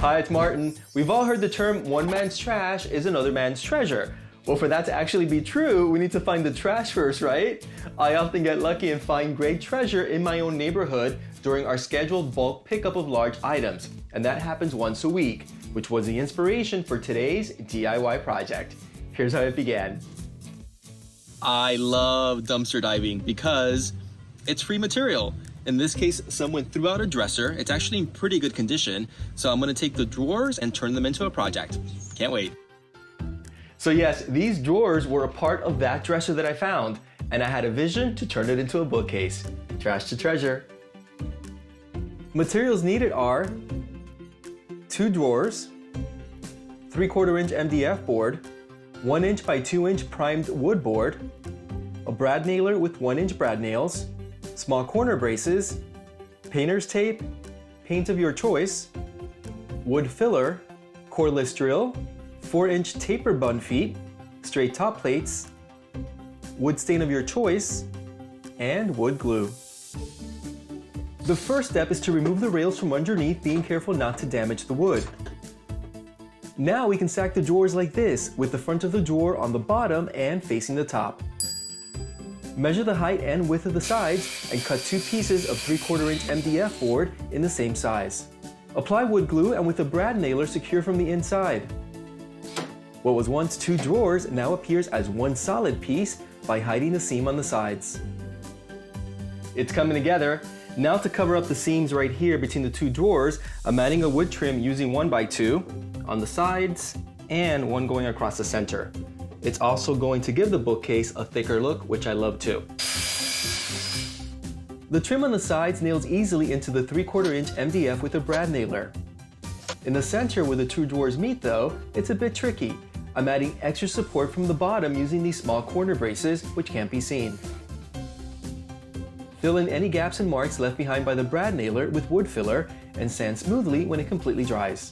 Hi, it's Martin. We've all heard the term one man's trash is another man's treasure. Well, for that to actually be true, we need to find the trash first, right? I often get lucky and find great treasure in my own neighborhood during our scheduled bulk pickup of large items, and that happens once a week, which was the inspiration for today's DIY project. Here's how it began. I love dumpster diving because it's free material. In this case, someone threw out a dresser. It's actually in pretty good condition, so I'm gonna take the drawers and turn them into a project. Can't wait. So yes, these drawers were a part of that dresser that I found, and I had a vision to turn it into a bookcase. Trash to treasure. Materials needed are 2 drawers, 3/4 inch MDF board, 1 inch by 2 inch primed wood board, a brad nailer with 1 inch brad nails, small corner braces, painter's tape, paint of your choice, wood filler, cordless drill, 4 inch taper bun feet, straight top plates, wood stain of your choice, and wood glue. The first step is to remove the rails from underneath, being careful not to damage the wood. Now we can stack the drawers like this, with the front of the drawer on the bottom and facing the top. Measure the height and width of the sides and cut 2 pieces of 3/4 inch MDF board in the same size. Apply wood glue and with a brad nailer secure from the inside. What was once 2 drawers now appears as one solid piece by hiding the seam on the sides. It's coming together. Now to cover up the seams right here between the 2 drawers, I'm adding a wood trim using 1x2 on the sides and one going across the center. It's also going to give the bookcase a thicker look, which I love too. The trim on the sides nails easily into the 3/4 inch MDF with a brad nailer. In the center where the 2 drawers meet though, it's a bit tricky. I'm adding extra support from the bottom using these small corner braces, which can't be seen. Fill in any gaps and marks left behind by the brad nailer with wood filler and sand smoothly when it completely dries.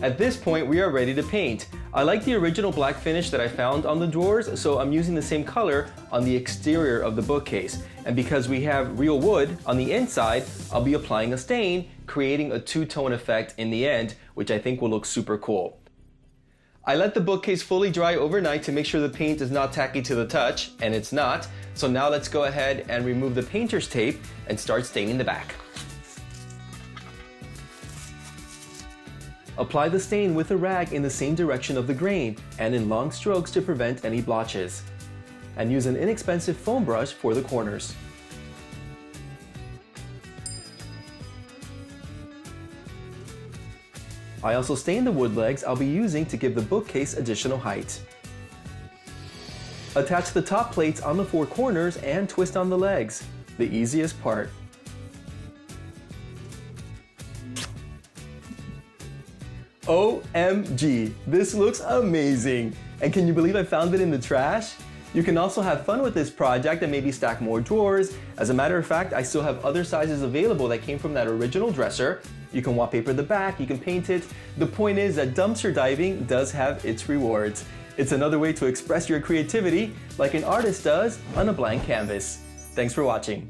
At this point, we are ready to paint. I like the original black finish that I found on the drawers, so I'm using the same color on the exterior of the bookcase. And because we have real wood on the inside, I'll be applying a stain, creating a 2-tone effect in the end, which I think will look super cool. I let the bookcase fully dry overnight to make sure the paint is not tacky to the touch, and it's not. So now let's go ahead and remove the painter's tape and start staining the back. Apply the stain with a rag in the same direction of the grain and in long strokes to prevent any blotches. And use an inexpensive foam brush for the corners. I also stained the wood legs I'll be using to give the bookcase additional height. Attach the top plates on the 4 corners and twist on the legs, the easiest part. OMG, this looks amazing! And can you believe I found it in the trash? You can also have fun with this project and maybe stack more drawers. As a matter of fact, I still have other sizes available that came from that original dresser. You can wallpaper the back, you can paint it. The point is that dumpster diving does have its rewards. It's another way to express your creativity like an artist does on a blank canvas. Thanks for watching.